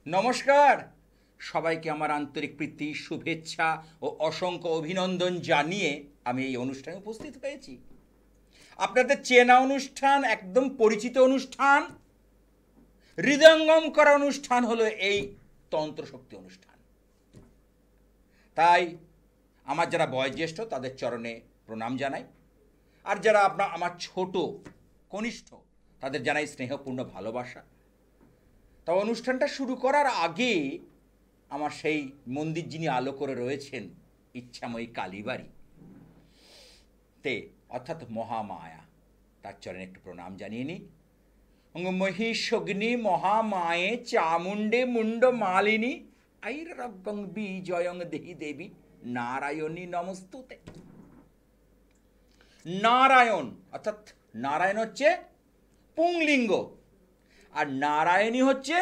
নমস্কার, সবাইকে আমার আন্তরিক প্রীতি, শুভেচ্ছা ও অসংখ্য অভিনন্দন জানিয়ে আমি এই অনুষ্ঠানে উপস্থিত হয়েছি। আপনাদের চেনা অনুষ্ঠান, একদম পরিচিত অনুষ্ঠান, হৃদয়ঙ্গম করা অনুষ্ঠান হলো এই তন্ত্রশক্তি অনুষ্ঠান। তাই আমার যারা বয়োজ্যেষ্ঠ তাদের চরণে প্রণাম জানাই, আর যারা আমার ছোট কনিষ্ঠ তাদের জানাই স্নেহপূর্ণ ভালোবাসা। তা অনুষ্ঠানটা শুরু করার আগে আমার সেই মন্দির যিনি আলো করে রয়েছেন, ইচ্ছাময়ী কালীবাড়ি তে অর্থাৎ মহামায়া, তার চরণে একটু প্রণাম জানিয়ে নিই। মহিষগ্নি মহামায়ে চামুণ্ডে মুন্ড মালিনী আইরব্বং বিজয়ং দেহি দেবী নারায়ণী নমস্তুতে। নারায়ণ অর্থাৎ নারায়ণ হচ্ছে পুংলিঙ্গ, আর নারায়ণী হচ্ছে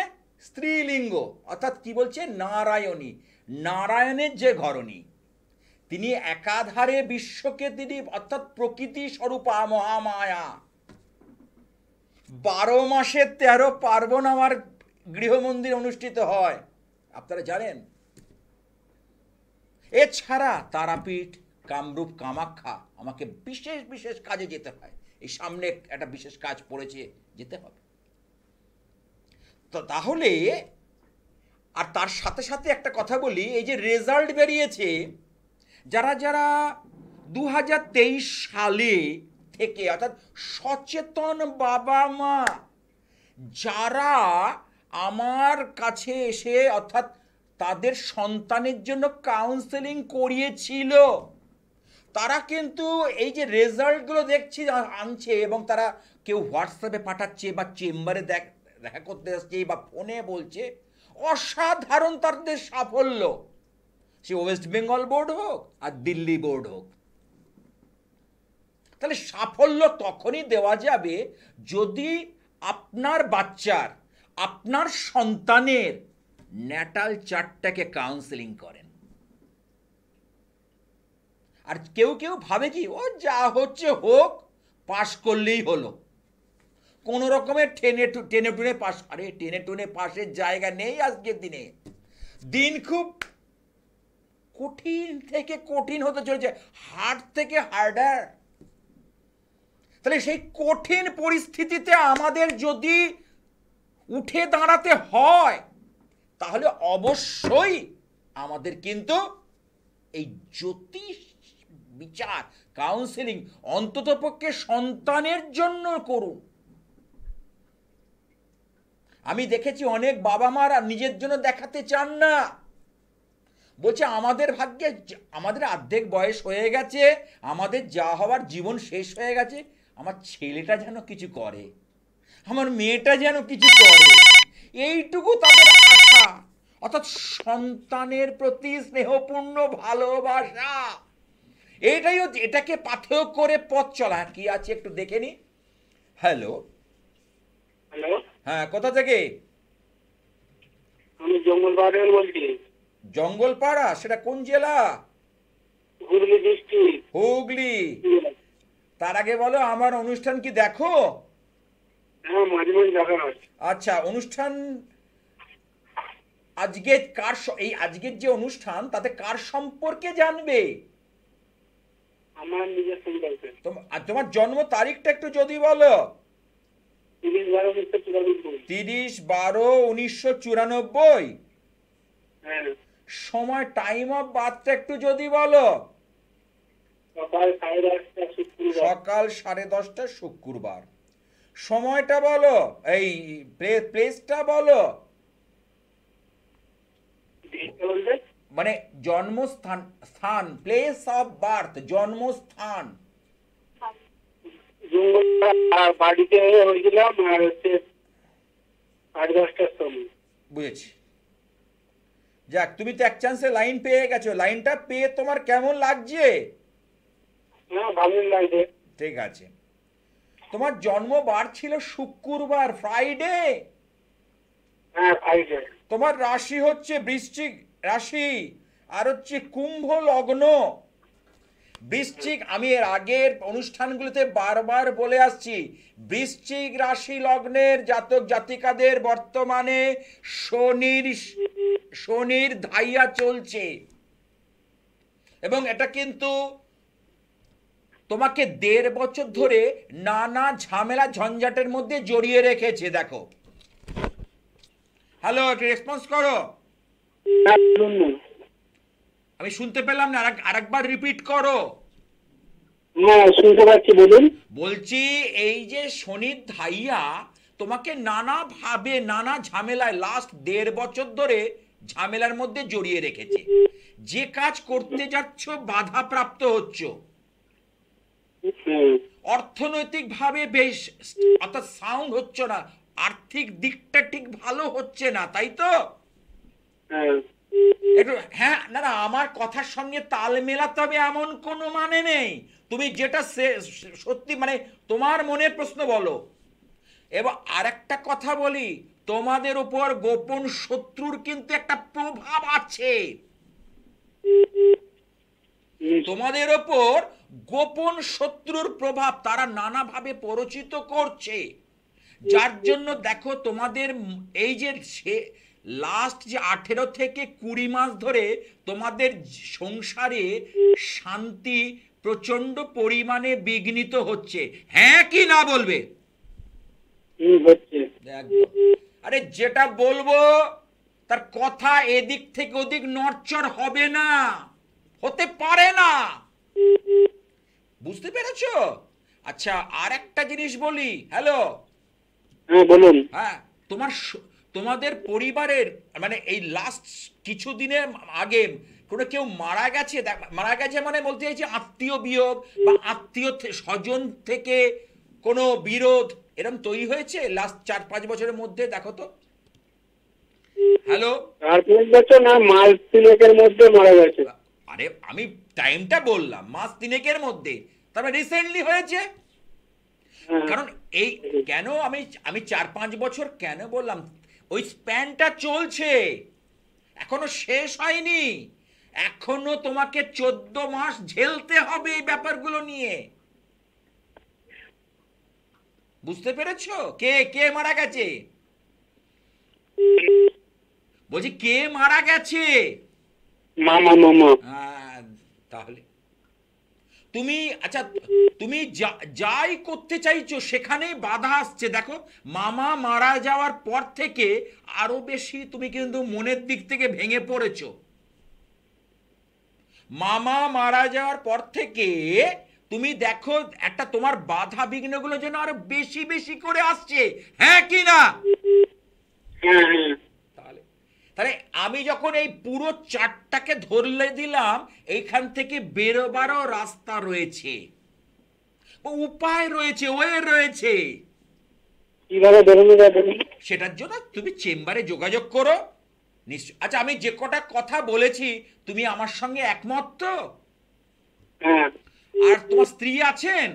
স্ত্রীলিঙ্গ। অর্থাৎ কি বলছে? নারায়ণী, নারায়ণের যে ঘরণী, তিনি একাধারে বিশ্বকে তিনি অর্থাৎ প্রকৃতি স্বরূপা মহামায়া। 12 মাসে 13 পার্বণ আমার গৃহমন্দির অনুষ্ঠিত হয়, আপনারা জানেন। এছাড়া তারাপীঠ, কামরূপ, কামাখ্যা আমাকে বিশেষ বিশেষ কাজে যেতে হয়। এই সামনে একটা বিশেষ কাজ পড়েছে, যেতে হবে। তো তাহলে আর তার সাথে সাথে একটা কথা বলি, এই যে রেজাল্ট বেরিয়েছে, যারা যারা 2023 সালে থেকে অর্থাৎ সচেতন বাবা মা যারা আমার কাছে এসে অর্থাৎ তাদের সন্তানের জন্য কাউন্সেলিং করিয়েছিল, তারা কিন্তু এই যে রেজাল্টগুলো দেখছি আনছে, এবং তারা কেউ হোয়াটসঅ্যাপে পাঠাচ্ছে বা চেম্বারে দেখা করতে আসছে বা ফোনে বলছে, অসাধারণ তাদের সাফল্য। সে ওয়েস্ট বেঙ্গল বোর্ড হোক আর দিল্লি বোর্ড হোক। তাহলে সাফল্য তখনই দেওয়া যাবে যদি আপনার বাচ্চার, আপনার সন্তানের ন্যাটাল চার্টটাকে কাউন্সেলিং করেন। আর কেউ কেউ ভাবে কি, ও যা হচ্ছে হোক, পাশ করলেই হলো, কোনো রকমের টেনে টুনে পাস। আরে টেনে টুনে পাশের জায়গা নেই আজকের দিনে। দিন খুব কঠিন থেকে কঠিন হতে চলেছে, হার্ড থেকে হার্ডার। তাহলে সেই কঠিন পরিস্থিতিতে আমাদের যদি উঠে দাঁড়াতে হয়, তাহলে অবশ্যই আমাদের কিন্তু এই জ্যোতিষ বিচার কাউন্সেলিং অন্ততপক্ষে সন্তানের জন্য করুন। আমি দেখেছি অনেক বাবা মারা নিজের জন্য দেখাতে চান না, বলছে আমাদের ভাগ্যে, আমাদের অর্ধেক বয়স হয়ে গেছে, আমাদের যা হওয়ার জীবন শেষ হয়ে গেছে, আমার ছেলেটা যেন কিছু করে, আমার মেয়েটা যেন কিছু করে, এইটুকু তাদের আশা। অর্থাৎ সন্তানের প্রতি স্নেহপূর্ণ ভালোবাসা, এইটাই হচ্ছে, এটাকে পাথেয় করে পথ চলা। কি আছে একটু দেখে নি। হ্যালো হ্যালো, হ্যাঁ, কোথা থেকে? আমি জঙ্গলপাড়া থেকে বলছি। জঙ্গলপাড়া, সেটা কোন জেলা? হুগলি ডিস্ট্রিক্ট। হুগলি। তার আগে বলো, আমার অনুষ্ঠান কি দেখো? হ্যাঁ, মাঝে মাঝে দেখা হয়। আচ্ছা, অনুষ্ঠান আজকে কার, এই আজকের যে অনুষ্ঠান তাতে কার সম্পর্কে জানবে? আমার নিজের সম্পর্কে। আর তোমার জন্ম তারিখটা একটু যদি বলো। 30/12/1994। 30/12/1994। হ্যাঁ। সময়, টাইম অফ বার্থটা একটু যদি বলো। সকাল 10:30টা শুক্রবার। সকাল 10:30টা শুক্রবার। সময়টা বলো, এই প্লেসটা বলো, মানে জন্মস্থান, স্থান, প্লেস অফ বার্থ, জন্মস্থান। বাড়িতে হয়েছিলাম, আর হচ্ছে 10:30টার সময়। বুঝেছি। যাক, তুমি তো এক চান্সে লাইন পেয়ে গেছো। লাইনটা পেয়ে তোমার কেমন লাগছে? হ্যাঁ, ভালোই লাগছে। ঠিক আছে। তোমার জন্মবার ছিল শুক্রবার, ফ্রাইডে। হ্যাঁ, ফ্রাইডে। তোমার রাশি হচ্ছে বৃশ্চিক রাশি, আর হচ্ছে কুম্ভ লগ্ন। বৃশ্চিক, আমি এর আগের অনুষ্ঠানগুলোতে বারবার বলে আসছি, বৃশ্চিক রাশি লগ্নের জাতক জাতিকাদের বর্তমানে শনির ধাইয়া চলছে, এবং এটা কিন্তু তোমাকে 1.5 বছর ধরে নানা ঝামেলা ঝঞ্ঝাটের মধ্যে জড়িয়ে রেখেছে। দেখো, হ্যালো, একটু রেসপন্স করো। হ্যাঁ, বলুন না। আমি শুনতে পেলাম না, আরেকবার রিপিট করো। হ্যাঁ, শুনতে পাচ্ছি, বলুন। বলছি এই যে শনির ধাইয়া তোমাকে নানাভাবে নানা ঝামেলায় লাস্ট 1.5 বছর ধরে ঝামেলার মধ্যে জড়িয়ে রেখেছে। যে কাজ করতে যাচ্ছ বাধাপ্রাপ্ত হচ্ছ, হুম, অর্থনৈতিকভাবে বেশ অর্থাৎ সাউন্ড হচ্ছে না, আর্থিক দিকটা ঠিক ভালো হচ্ছে না, তাই তো? হ্যাঁ, একটু হ্যাঁ, না না, আমার কথার সঙ্গে তাল মেলাতে হবে এমন কোনো মানে নেই। তুমি যেটা সত্যি মানে তোমার মনের প্রশ্ন বলো। এবার আরেকটা কথা বলি, তোমাদের উপর গোপন শত্রুর কিন্তু একটা প্রভাব আছে। তোমাদের ওপর গোপন শত্রুর প্রভাব তারা নানাভাবে প্ররোচিত করছে, যার জন্য দেখো তোমাদের এই যে লাস্ট যে 18 থেকে 20 মাস ধরে তোমাদের সংসারে শান্তি প্রচন্ড পরিমাণে বিঘ্নিত হচ্ছে। হ্যাঁ কি না বলবে? হচ্ছে। একদম। আরে যেটা বলবো তার কথা এদিক থেকে ওদিক নড়চড় হবে না, হতে পারে না, বুঝতে পেরেছো? আচ্ছা, আর একটা জিনিস বলি। হ্যালো, হ্যাঁ, বলুন। হ্যাঁ, তোমাদের পরিবারের মানে এই লাস্ট কিছুদিনের আগে কোনো কেউ মারা গেছে? মারা গেছে মানে বলতে চাইছি আত্মীয় বিয়োগ বা আত্মীয় স্বজন থেকে কোনো বিরোধ এরকম তৈরি হয়েছে লাস্ট 4-5 বছরের মধ্যে? দেখো তো। হ্যালো, 4-5 বছর না, মাস 3-এর মধ্যে মারা গেছে। আরে আমি টাইমটা বললাম মাস 3-এর মধ্যে, তারপরে রিসেন্টলি হয়েছে। হ্যাঁ, কারণ এই কেন আমি 4-5 বছর কেন বললাম, ওই স্প্যানটা চলছে, এখনো শেষ হয়নি, এখনো তোমাকে 14 মাস ঝেলতে হবে এই ব্যাপারগুলো নিয়ে। বুঝতে পেরেছো? কে কে মারা গেছে? বলছি কে মারা গেছে? মামা মামা। তাহলে তুমি আচ্ছা, তুমি যাই করতে চাইছো সেখানেই বাধা আসছে। দেখো, মামা মারা যাওয়ার পর থেকে আরো বেশি তুমি কিন্তু মনের দিক থেকে ভেঙে পড়েছো। মামা মারা যাওয়ার পর থেকে তুমি দেখো একটা তোমার বাধা বিঘ্নগুলো যেন আরো বেশি বেশি করে আসছে। হ্যাঁ কি না? হ্যাঁ, হ্যাঁ। তাহলে তাহলে আমি যখন এই পুরো চারটাকে ধরলে দিলাম, এইখান থেকে বেরোবারও রাস্তা রয়েছে, উপায় রয়েছে, ওয়ে রয়েছে। কিভাবে বেরোনো যাবে? সেটার জন্য তুমি চেম্বারে যোগাযোগ করো নিশ্চয়। আচ্ছা, আমি যে কটা কথা বলেছি তুমি আমার সঙ্গে একমত তো? হ্যাঁ। আর তোমার স্ত্রী আছেন?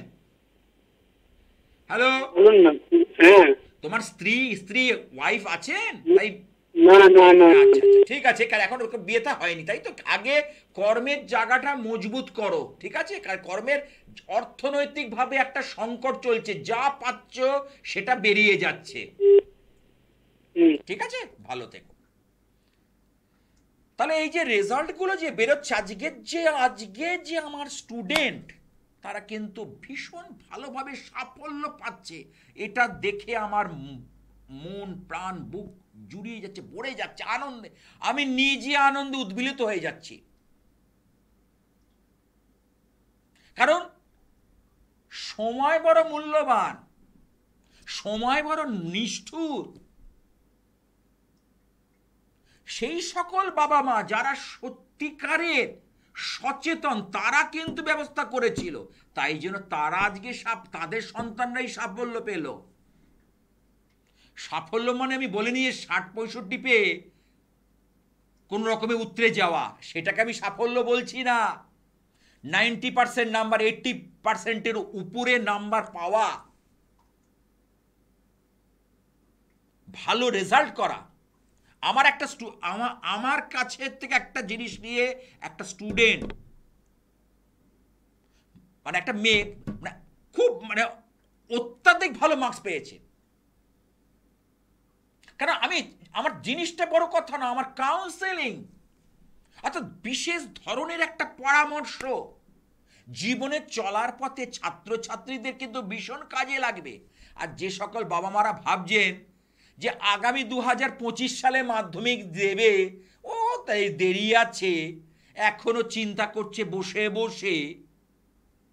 হ্যালো, বলুন না। হ্যাঁ। তোমার স্ত্রী ওয়াইফ আছেন? তাই না, না, না। আচ্ছা আচ্ছা, ঠিক আছে, কারণ এখন ওকে বিয়েটা হয়নি, তাই তো? আগে কর্মের জায়গাটা মজবুত করো, ঠিক আছে? কারণ কর্মের অর্থনৈতিকভাবে একটা সংকট চলছে, যা পাচ্ছ সেটা বেরিয়ে যাচ্ছে, ঠিক আছে? ভালো থেকো। তাহলে এই যে রেজাল্টগুলো যে বেরোচ্ছে আজকে যে আমার স্টুডেন্ট তারা কিন্তু ভীষণ ভালোভাবে সাফল্য পাচ্ছে, এটা দেখে আমার মন প্রাণ বুক জুড়িয়ে যাচ্ছে, ভরে যাচ্ছে আনন্দে। আমি নিজে আনন্দে উদ্বেলিত হয়ে যাচ্ছি, কারণ সময় বড় মূল্যবান, সময় বড় নিষ্ঠুর। সেই সকল বাবা মা যারা সত্যিকারের সচেতন তারা কিন্তু ব্যবস্থা করেছিল, তাই জন্য তারা আজকে তাদের সন্তানরাই সাফল্য পেল। সাফল্য মানে আমি বলিনি 60-65 পেয়ে কোন রকমে উতরে যাওয়া, সেটাকে আমি সাফল্য বলছি না। 90% নাম্বার, 80%-এর উপরে নাম্বার পাওয়া, ভালো রেজাল্ট করা। আমার কাছে থেকে একটা জিনিস নিয়ে একটা স্টুডেন্ট মানে একটা মেয়ে মানে খুব মানে অত্যাধিক ভালো মার্কস পেয়েছে। কারণ আমার জিনিসটা বড় কথা না, আমার কাউন্সেলিং অর্থাৎ বিশেষ ধরনের একটা পরামর্শ জীবনে চলার পথে ছাত্রছাত্রীদের কিন্তু ভীষণ কাজে লাগবে। আর যে সকল বাবা মারা ভাবছেন যে আগামী 2025 সালে মাধ্যমিক দেবে, ও তাই দেরি আছে, এখনো চিন্তা করছে বসে বসে,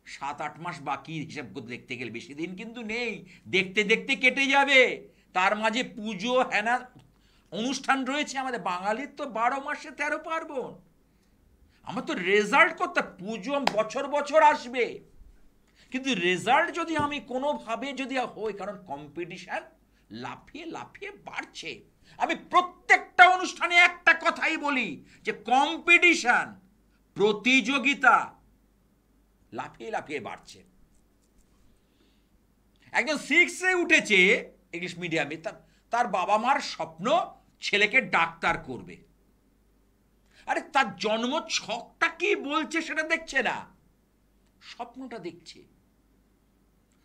7-8 মাস বাকি হিসাব করে দেখতে গেলে বেশি দিন কিন্তু নেই, দেখতে দেখতে কেটে যাবে। তার মাঝে পুজো হ্যানা অনুষ্ঠান রয়েছে আমাদের বাঙালির, তো 12 মাসে 13 পার্বণ। আমার তো রেজাল্ট করতে পুজো বছর বছর আসবে, কিন্তু রেজাল্ট যদি আমি কোনোভাবে যদি হই, কারণ কম্পিটিশন লাফিয়ে লাফিয়ে বাড়ছে। আমি প্রত্যেকটা অনুষ্ঠানে একটা কথাই বলি যে কম্পিটিশন, প্রতিযোগিতা লাফিয়ে লাফিয়ে বাড়ছে। একজন 6-এ উঠেছে ইংলিশ মিডিয়ামে, তার বাবা মার স্বপ্ন ছেলেকে ডাক্তার করবে। আরে তার জন্ম ছকটা কি বলছে সেটা দেখছে না, স্বপ্নটা দেখছে।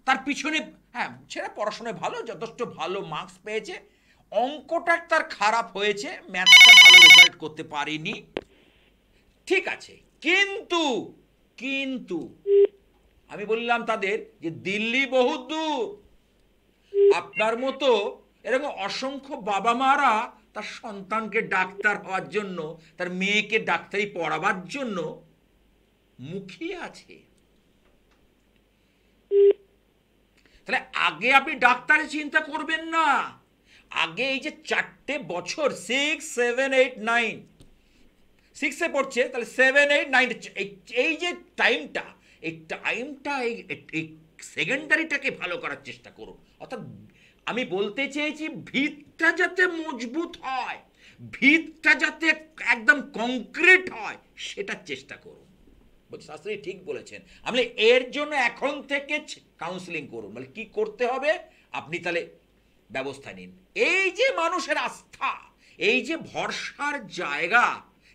তার পিছনে হ্যাঁ ছেলে পড়াশোনায় ভালো, যথেষ্ট ভালো মার্কস পেয়েছে, অঙ্কটা তার খারাপ হয়েছে, ম্যাথটা ভালো রেজাল্ট করতে পারেনি, ঠিক আছে। কিন্তু কিন্তু আমি বললাম তাদের যে দিল্লি বহুত দূর। আপনার মতো এরকম অসংখ্য বাবা মারা তার সন্তানকে ডাক্তার হওয়ার জন্য, তার মেয়েকে ডাক্তারি পড়াবার জন্য মুখিয়ে আছে। তাহলে আগে আপনি ডাক্তারি চিন্তা করবেন না, আগে এই যে 4টে বছর 6, 7, 8, 9, 6-এ পড়ছে, তাহলে 7, 8, 9 এই যে টাইমটা, এই সেকেন্ডারিটাকে ভালো করার চেষ্টা করুন। অর্থাৎ আমি বলতে চেয়েছি ভিতটা যাতে মজবুত হয়, ভিতটা যাতে একদম কংক্রিট হয়, সেটার চেষ্টা করুন। বলছি শাস্ত্রী ঠিক বলেছেন। আমি এর জন্য এখন থেকে কাউন্সিলিং করুন। বলে কি করতে হবে, আপনি তাহলে ব্যবস্থা নিন। এই যে মানুষের আস্থা, এই যে ভরসার জায়গা,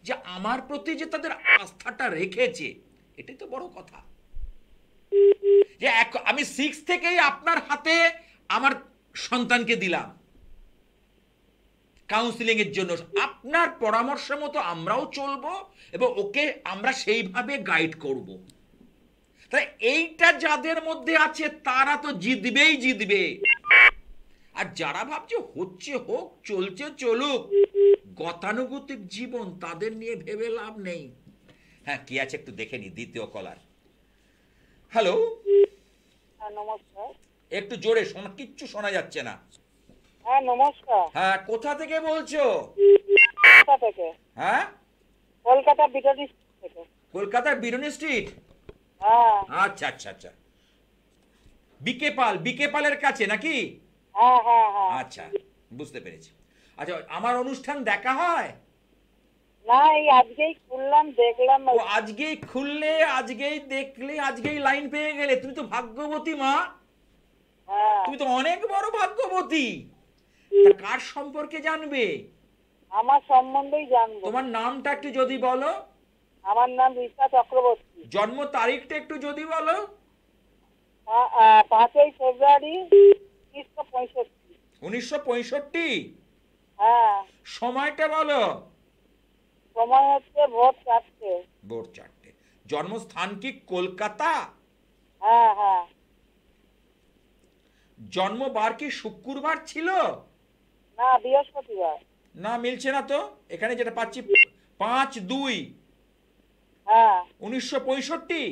যে আমার প্রতি যে তাদের আস্থাটা রেখেছে, এটাই তো বড় কথা। যে আমি 6 থেকেই আপনার হাতে আমার সন্তানকে দিলাম কাউন্সিলিং এর জন্য, আপনার পরামর্শ মতো আমরাও চলবো এবং ওকে আমরা সেইভাবে গাইড করব। তাই এইটা যাদের মধ্যে আছে তারা তো জিতবেই জিতবে। আর যারা ভাবছে হচ্ছে হোক, চলছে চলুক, গতানুগতিক জীবন, তাদের নিয়ে ভেবে লাভ নেই। হ্যাঁ কি আছে একটু দেখে নি, দ্বিতীয় কলার। হ্যালো, নমস্কার। একটু জোরে শোনা, কিচ্ছু শোনা যাচ্ছে না। হ্যাঁ নমস্কার। হ্যাঁ কোথা থেকে বলছো? কলকাতা থেকে। হ্যাঁ কলকাতা বিরোধী থেকে। কলকাতার বিরনি স্ট্রিট। হ্যাঁ আচ্ছা আচ্ছা আচ্ছা, বিকে পালের কাছে নাকি? হ্যাঁ হ্যাঁ হ্যাঁ। আচ্ছা বুঝতে পেরেছি। আচ্ছা আমার অনুষ্ঠান দেখা হয়? না এই আজকেই খুললাম, দেখলাম। ও আজকেই খুললে, আজকেই দেখলে, আজকেই লাইন পেয়ে গেলে, তুমি তো ভাগ্যবতী মা। হ্যাঁ তুমি তো অনেক বড় ভাগ্যবতী। তা কার সম্পর্কে জানবে? আমার সম্বন্ধেই জানবো। তোমার নামটা একটু যদি বলো। আমার নাম রিতা চক্রবর্তী। জন্ম তারিখটা একটু যদি বলো। 5ই ফেব্রুয়ারি 1965। 1965। হ্যাঁ। সময়টা বলো। সময় হচ্ছে ভোর 4টে। ভোর 4টে। জন্মস্থান কি কলকাতা? হ্যাঁ হ্যাঁ। জন্মবার কি শুক্রবার ছিল? না বৃহস্পতিবার। না মিলছে না তো, এখানে যেটা পাচ্ছি 5-2। হ্যাঁ 1965।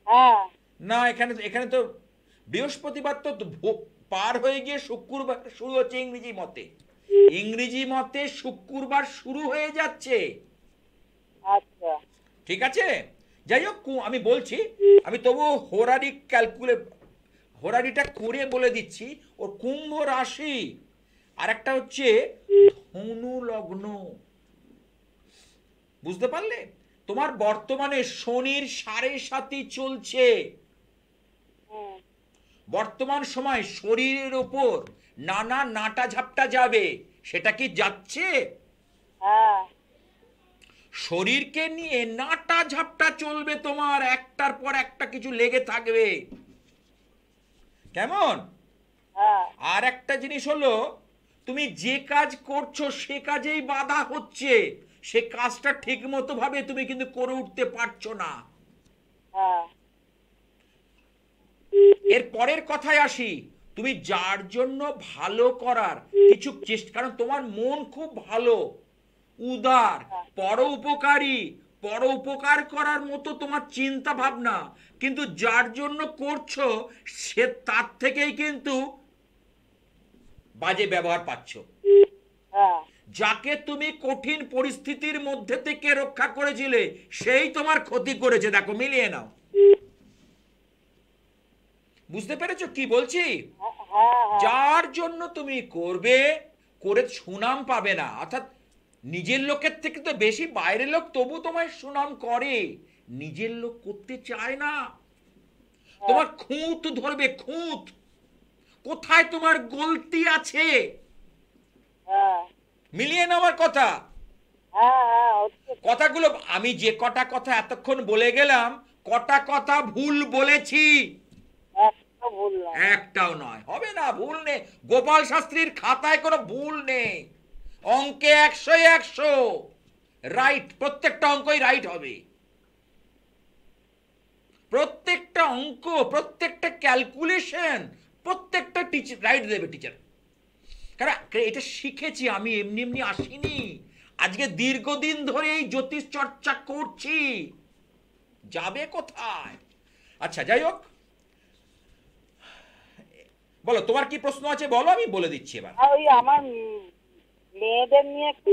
হ্যাঁ। না এখানে তো বৃহস্পতিবার তো পার হয়ে গিয়ে শুক্রবার শুরু হচ্ছে ইংরেজি মতে। ইংরেজি মতে শুক্রবার শুরু হয়ে যাচ্ছে। আচ্ছা ঠিক আছে, যাই হোক আমি বলছি, আমি তবু হোরারিটা করে বলে দিচ্ছি। ওর কুম্ভ রাশি, আর একটা হচ্ছে ধনু লগ্ন। বুঝতে পারলে? তোমার বর্তমানে শনির 7.5 চলছে। হুম। বর্তমান সময় শরীরের ওপর নানা নাটা ঝাপটা যাবে, সেটা কি যাচ্ছে? হ্যাঁ শরীরকে নিয়ে নাটা ঝাপটা চলবে, তোমার একটার পর একটা কিছু লেগে থাকবে, কেমন? হ্যাঁ আর একটা জিনিস হলো, তুমি যে কাজ করছো সে কাজেই বাধা হচ্ছে, সে কাজটা ঠিক মতো ভাবে তুমি কিন্তু করে উঠতে পারছো না। হ্যাঁ এর পরের কথায় আসি, তুমি যার জন্য ভালো করার কিছু চেষ্টা, কারণ তোমার মন খুব ভালো, উদার, পরোপকারী, পরোপকার করার মতো তোমার চিন্তা ভাবনা, কিন্তু যার জন্য করছো সে তার থেকেই কিন্তু বাজে ব্যবহার পাচ্ছ। হ্যাঁ যাকে তুমি কঠিন পরিস্থিতির মধ্যে থেকে রক্ষা করেছিলে সেই তোমার ক্ষতি করেছে, দেখো মিলিয়ে নাও। বুঝতে পেরেছো কি বলছি? হ্যাঁ হ্যাঁ যার জন্য তুমি করবে, করে সুনাম পাবে না, অর্থাৎ নিজের লোকের থেকে তো বেশি বাইরের লোক তবু তোমায় সুনাম করে, নিজের লোক করতে চায় না। তোমার খুঁত ধরবে, খুঁত, কোথায় তোমার গলতি আছে, হ্যাঁ মিলিয়ে নেওয়ার কথা। হ্যাঁ হ্যাঁ হচ্ছে তো। কথাগুলো আমি যে কটা কথা এতক্ষণ বলে গেলাম, কটা কথা ভুল বলেছি? একটা ভুল না। একটাও নয়, হবে না, ভুল নেই। গোপাল শাস্ত্রীর খাতায় কোনো ভুল নেই, অঙ্কে 100 রাইট, প্রত্যেকটা অঙ্কই রাইট হবে, প্রত্যেকটা অঙ্ক, প্রত্যেকটা ক্যালকুলেশন, প্রত্যেকটা টিচার রাইট দেবে টিচার। কারণ এটা শিখেছি আমি, এমনি এমনি আসিনি, আজকে দীর্ঘদিন ধরে এই জ্যোতিষ চর্চা করছি, যাবে কোথায়? আচ্ছা যাই হোক, বলো তোমার কি প্রশ্ন আছে, বলো, আমি বলে দিচ্ছি এবার। আর ওই আমার মেয়েদের নিয়ে একটু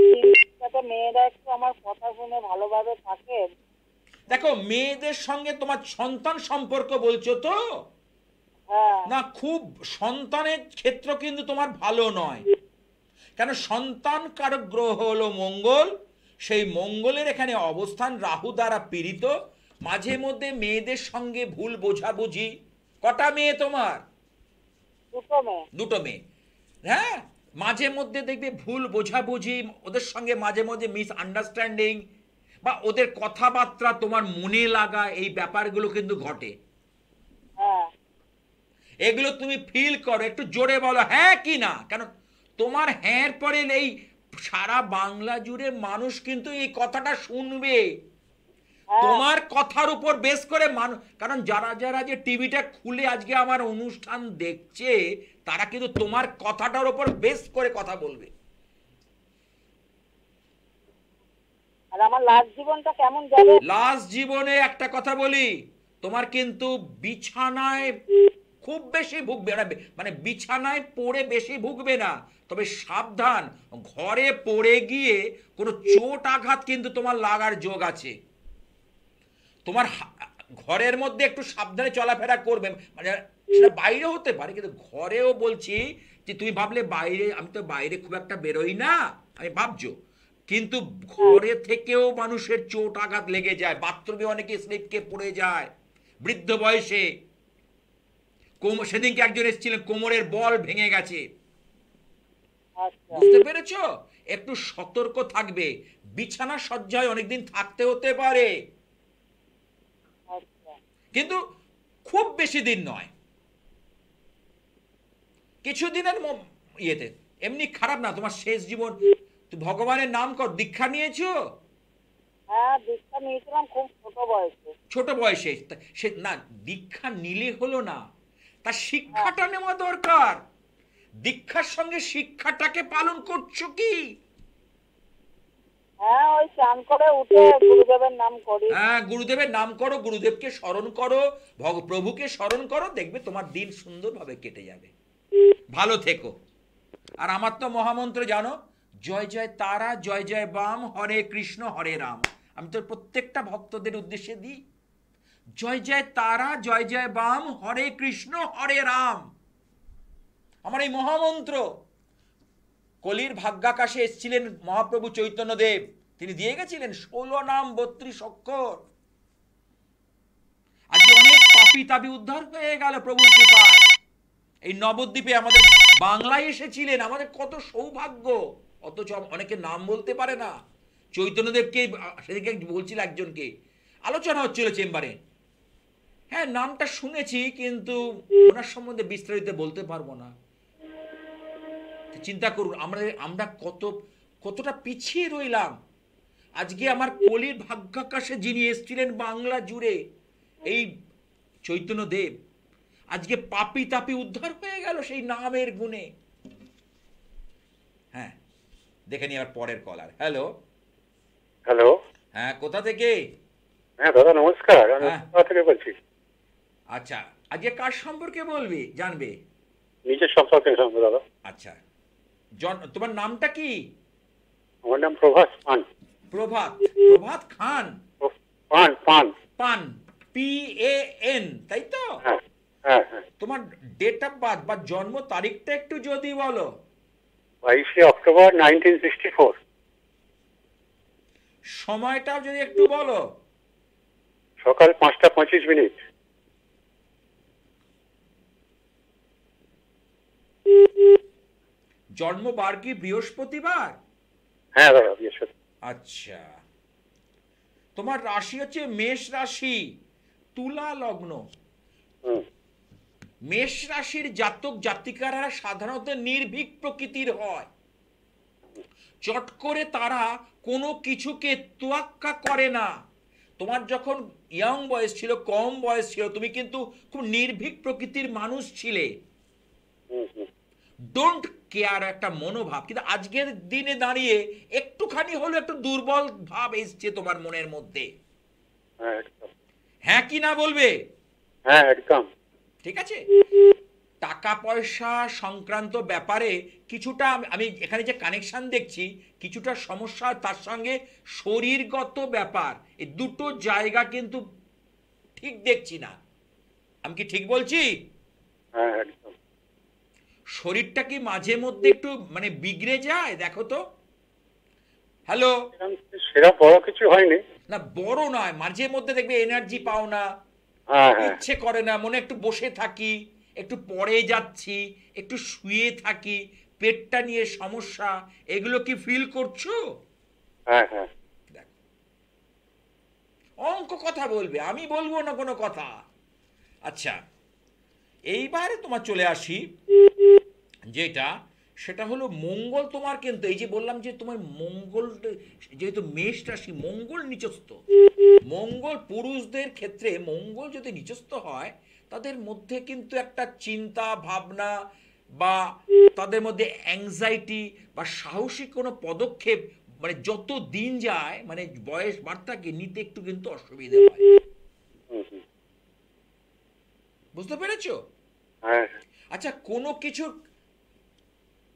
যাতে মেয়েরা একটু আমার কথা শুনে ভালোভাবে থাকে। দেখো, মেয়েদের সঙ্গে তোমার সন্তান সম্পর্ক বলছো তো? হ্যাঁ না, খুব সন্তানের ক্ষেত্র কিন্তু তোমার ভালো নয়, কেন সন্তান কারক গ্রহ হলো মঙ্গল, সেই মঙ্গলের এখানে অবস্থান রাহু দ্বারা পীড়িত, মাঝে মধ্যে মেয়েদের সঙ্গে ভুল বোঝাবুঝি। কটা মেয়ে তোমার? দুটো মেয়ে। দুটো মেয়ে, হ্যাঁ, মাঝে মধ্যে দেখবে ভুল বোঝাবুঝি, ওদের সঙ্গে মাঝে মধ্যে মিস আন্ডারস্ট্যান্ডিং, বা ওদের কথাবার্তা তোমার মনে লাগা, এই ব্যাপারগুলো কিন্তু ঘটে। হ্যাঁ এগুলো তুমি ফিল করো, একটু জোরে বলো হ্যাঁ কি না, কেন তোমার হ্যাঁ পরে এই সারা বাংলা জুড়ে মানুষ কিন্তু এই কথাটা শুনবে, হ্যাঁ তোমার কথার উপর বেস করে মানুষ, কারণ যারা যারা যে টিভিটা খুলে আজকে আমার অনুষ্ঠান দেখছে তারা কিন্তু তোমার কথাটার উপর বেস করে কথা বলবে। আর আমার লাস্ট জীবনটা কেমন যাবে? লাস্ট জীবনে একটা কথা বলি, তোমার কিন্তু বিছানায় খুব বেশি ভুগবে না, মানে বিছানায় পড়ে বেশি ভুগবে না, তবে সাবধান, ঘরে পড়ে গিয়ে কোনো চোট আঘাত কিন্তু তোমার লাগার যোগ আছে। তোমার ঘরের মধ্যে একটু সাবধানে চলাফেরা করবে, মানে সেটা বাইরে হতে পারে, কিন্তু ঘরেও বলছি যে তুমি ভাবলে বাইরে, আমি তো বাইরে খুব একটা বেরোই না, আমি ভাবছো, কিন্তু ঘরে থেকেও মানুষের চোট আঘাত লেগে যায়, বাথরুমে অনেকে স্লিপকে পড়ে যায় বৃদ্ধ বয়সে, সেদিনকে একজন এসেছিলেন কোমরের বল ভেঙে গেছে। আচ্ছা বুঝতে পেরেছো? একটু সতর্ক থাকবে, বিছানা সজ্জায় অনেকদিন থাকতে হতে পারে, আচ্ছা কিন্তু খুব বেশি দিন নয়, কিছুদিনের ইয়েতে, এমনি খারাপ না, তোমার শেষ জীবন। ভগবানের নাম কর, দীক্ষা নিয়েছো? হ্যাঁ দীক্ষা নিয়েছিলাম খুব ছোট বয়সে। ছোট বয়সে সে না, দীক্ষা নিলে হলো না, তার শিক্ষাটা নেওয়া দরকার, দীক্ষার সঙ্গে শিক্ষাটাকে পালন করছো কি? হ্যাঁ ওই চান করে উঠে গুরুদেবের নাম করি। হ্যাঁ, গুরুদেবের নাম করো, গুরুদেবকে স্মরণ করো, প্রভুকে স্মরণ করো, দেখবে তোমার দিন সুন্দরভাবে কেটে যাবে। ভালো থেকো। আর আমার তো মহামন্ত্র জানো, জয় জয় তারা, জয় জয় বাম, হরে কৃষ্ণ হরে রাম। আমি তো প্রত্যেকটা ভক্তদের উদ্দেশ্যে দিই, জয় জয় তারা, জয় জয় বাম, হরে কৃষ্ণ হরে রাম, আমার এই মহামন্ত্র। কলির ভাগ্যাকাশে এসেছিলেন মহাপ্রভু চৈতন্যদেব, তিনি দিয়ে গেছিলেন 16 নাম 32 অক্ষর। আজকে অনেক পাপী তাপি উদ্ধার হয়ে গেল প্রভুর কৃপায়। এই নবদ্বীপে আমাদের বাংলায় এসেছিলেন, আমাদের কত সৌভাগ্য, অথচ অনেকে নাম বলতে পারে না, চৈতন্যদেবকে সেদিকে বলছিল একজনকে, আলোচনা হচ্ছিল চেম্বারে। হ্যাঁ, নামটা শুনেছি, কিন্তু ওনার সম্বন্ধে বিস্তারিত বলতে পারবো না। চিন্তা করুন আমরা কতটা পিছিয়ে রইলাম। আজকে আমার কলির ভাগ্যাকাশে যিনি এসেছিলেন বাংলা জুড়ে, এই চৈতন্যদেব, আজকে পাপি তাপি উদ্ধার হয়ে গেল সেই নামের গুণে। হ্যাঁ, দেখে নি আবার পরের কলার। হ্যালো। হ্যালো। হ্যাঁ, কোথা থেকে? হ্যাঁ দাদা নমস্কার, আমি হ্যাঁ। কোথা থেকে বলছি। আচ্ছা, আজকে কার সম্পর্কে বলবি, জানবে? নিজের সম্পর্কে জানবো দাদা। আচ্ছা, তোমার নামটা কি? আমার নাম প্রভাত পান। প্রভাত খান। পান পান পান, PAN, তাই তো? হ্যাঁ হ্যাঁ হ্যাঁ। তোমার ডেট অফ বার্থ বা জন্ম তারিখটা একটু যদি বলো। 22শে অক্টোবর 1964। সময়টাও যদি একটু বলো। সকাল 5:25। জন্মবার কি বৃহস্পতিবার? হ্যাঁ দাদা বৃহস্পতি। আচ্ছা, তোমার রাশি হচ্ছে মেষ রাশি, তুলা লগ্ন। মেষ রাশির জাতক জাতিকারা সাধারণত নির্ভীক প্রকৃতির হয়। চট করে তারা কোনো কিছুকে তোয়াক্কা করে না। তোমার যখন ইয়াং বয়স ছিল, কম বয়স ছিল, তুমি কিন্তু খুব নির্ভীক প্রকৃতির মানুষ ছিলে। ডোন্ট কেয়ার একটা মনোভাব, কিন্তু আজকের দিনে দাঁড়িয়ে একটুখানি হলো একটু দুর্বল ভাব এসছে তোমার মনের মধ্যে। হ্যাঁ একদম। হ্যাঁ কি না বলবে? হ্যাঁ একদম। ঠিক আছে। টাকা পয়সা সংক্রান্ত ব্যাপারে কিছুটা আমি এখানে যে কানেকশন দেখছি, কিছুটা সমস্যা, তার সঙ্গে শরীরগত ব্যাপার, এই দুটো জায়গা কিন্তু ঠিক দেখছি না। আমি কি ঠিক বলছি? হ্যাঁ একদম। শরীরটা কি মাঝে মধ্যে একটু মানে বিগড়ে যায়, দেখো তো। হ্যালো। সেটা বড় কিছু হয়নি। না, বড় নয়, মাঝে মধ্যে দেখবে এনার্জি পাও না, হ্যাঁ হ্যাঁ। ইচ্ছে করে না, মনে একটু বসে থাকি, একটু পড়ে যাচ্ছি, একটু শুয়ে থাকি, পেটটা নিয়ে সমস্যা, এগুলো কি ফিল করছো? হ্যাঁ হ্যাঁ। দেখো, অঙ্ক কথা বলবে, আমি বলবো না কোনো কথা। আচ্ছা, এইবারে তোমার চলে আসি, যেটা সেটা হলো মঙ্গল তোমার, কিন্তু এই যে বললাম যে তোমার মঙ্গল, যেহেতু মেষ রাশি, মঙ্গল নিচস্থ। মঙ্গল পুরুষদের ক্ষেত্রে মঙ্গল যদি নিচস্থ হয়, তাদের মধ্যে কিন্তু একটা চিন্তা ভাবনা বা তাদের মধ্যে অ্যাংজাইটি বা সাহসী কোনো পদক্ষেপ, মানে যত দিন যায়, মানে বয়স বার্তাকে নিতে একটু কিন্তু অসুবিধা হয়। বুঝতে পেরেছো? হ্যাঁ। আচ্ছা, কোনো কিছু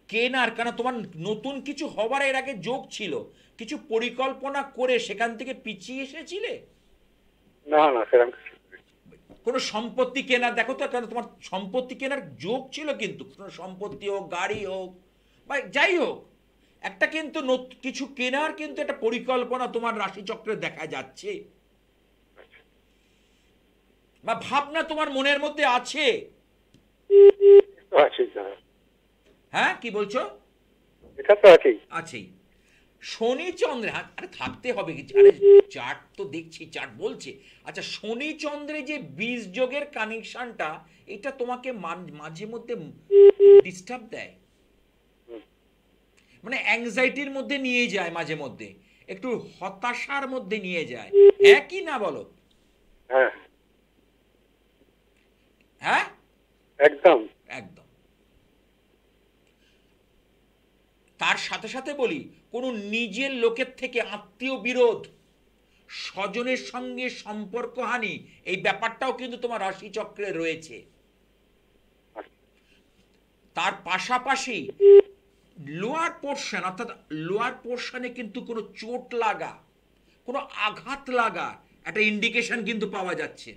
কেনার, কারণ তোমার নতুন কিছু হবার এর আগে যোগ ছিল, কিছু পরিকল্পনা করে সেখান থেকে পিছিয়ে এসেছিলে? না না, সেরকম কিছু। কোনো সম্পত্তি কেনার, দেখো তো, কারণ তোমার সম্পত্তি কেনার যোগ ছিল, কিন্তু কোনো সম্পত্তি হোক, গাড়ি হোক বা যাই হোক, একটা কিন্তু কিছু কেনার কিন্তু একটা পরিকল্পনা তোমার রাশিচক্রে দেখা যাচ্ছে, বা ভাবনা তোমার মনের মধ্যে আছে। আছে। হ্যাঁ, কি বলছো? এটা তো আছেই। আছেই। শনি চন্দ্রে, আরে থাকতে হবে কিছু, আরে চার্ট তো দেখছি, চার্ট বলছে। আচ্ছা, শনি চন্দ্রে যে বীজ যোগের কানেকশনটা, এটা তোমাকে মাঝে মধ্যে ডিস্টার্ব দেয়, মানে অ্যাংজাইটির মধ্যে নিয়ে যায়, মাঝে মধ্যে একটু হতাশার মধ্যে নিয়ে যায়। হ্যাঁ কি না বলো? হ্যাঁ হ্যাঁ একদম একদম। তার সাথে সাথে বলি, কোনো নিজের লোকের থেকে আত্মীয় বিরোধ, স্বজনের সঙ্গে সম্পর্কহানি, এই ব্যাপারটাও কিন্তু তোমার রাশিচক্রে রয়েছে। তার পাশাপাশি লোয়ার পোর্শন, অর্থাৎ লোয়ার পোর্শনে কিন্তু কোনো চোট লাগা, কোনো আঘাত লাগা একটা ইন্ডিকেশন কিন্তু পাওয়া যাচ্ছে।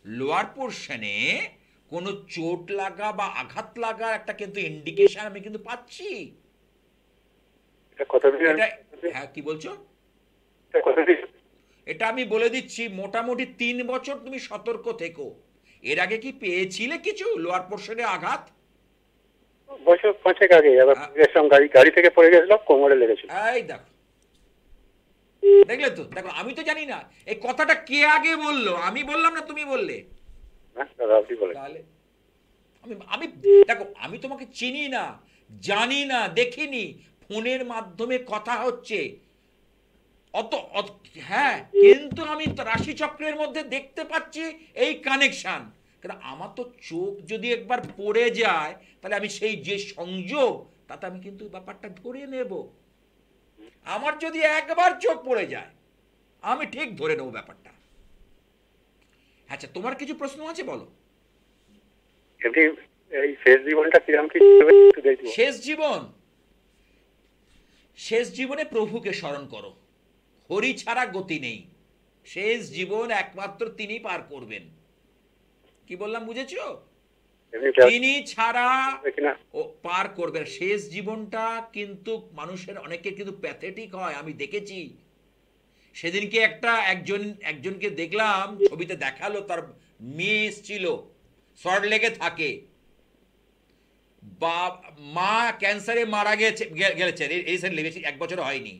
লোয়ার পোর্শনে কোনো চোট লাগা বা আঘাত লাগা একটা কিন্তু ইন্ডিকেশন আমি কিন্তু পাচ্ছি। হ্যাঁ, কি বলছো? এটা আমি বলে দিচ্ছি, মোটামুটি 3 বছর তুমি সতর্ক থেকো। এর আগে কি পেয়েছিলে কিছু লোয়ার পোর্শনে আঘাত? বছর 5 আগে আবার গেছিলাম, গাড়ি থেকে পড়ে গেছিলাম, কোমরে লেগেছিল। এই দেখো, দেখলে তো, দেখো আমি তো জানি না এই কথাটা কে আগে বললো, আমি বললাম না তুমি বললে? হ্যাঁ দাদা, আপনি বলেন। তাহলে আমি আমি দেখো, আমি তোমাকে চিনি না, জানি না, দেখিনি, ফোনের মাধ্যমে কথা হচ্ছে হ্যাঁ, কিন্তু আমি রাশিচক্রের মধ্যে দেখতে পাচ্ছি এই কানেকশন। কারণ আমার তো চোখ যদি একবার পড়ে যায়, তাহলে আমি সেই যে সংযোগ, তাতে আমি কিন্তু ব্যাপারটা ধরে নেব। আমার যদি একবার চোখ পড়ে যায়, আমি ঠিক ধরে নেব ব্যাপারটা। আচ্ছা, তোমার কিছু প্রশ্ন আছে, বলো। এমনি এই শেষ জীবনটা কিরকম কি একটু দেখবো। শেষ জীবন, শেষ জীবনে প্রভুকে স্মরণ করো। হরি ছাড়া গতি নেই। শেষ জীবন একমাত্র তিনি পার করবেন। কি বললাম, বুঝেছো? এমনি তিনি ছাড়া দেখি না। ও পার করবেন। শেষ জীবনটা কিন্তু মানুষের অনেকের কিন্তু প্যাথেটিক হয়, আমি দেখেছি। সেদিনকে একজনকে দেখলাম, ছবিতে দেখালো, তার মেয়ে এসেছিল, সল্টলেকে থাকে, মা ক্যান্সারে মারা গেছে রিসেন্টলি, বেশি 1 বছর হয়নি।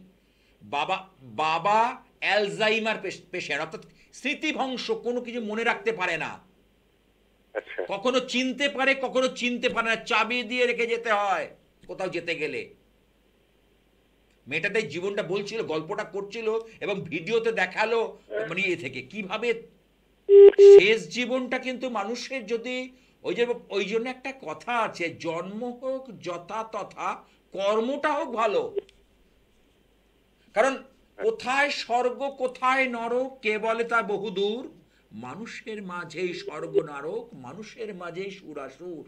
বাবা বাবা অ্যালজাইমার পেশেন্ট, অর্থাৎ স্মৃতিভ্রংশ, কোনো কিছু মনে রাখতে পারে না। আচ্ছা। কখনো চিনতে পারে, কখনো চিনতে পারে না, চাবি দিয়ে রেখে যেতে হয় কোথাও যেতে গেলে। মেয়েটাতে জীবনটা বলছিল, গল্পটা করছিল, এবং ভিডিওতে দেখালো, মানে এ থেকে কিভাবে শেষ জীবনটা কিন্তু মানুষের যদি ওই জন্য একটা কথা আছে, জন্ম হোক যথা তথা, কর্মটা হোক ভালো। কারণ কোথায় স্বর্গ কোথায় নরক কে বলে তা বহুদূর, মানুষের মাঝেই স্বর্গ নরক, মানুষের মাঝেই সুরাসুর।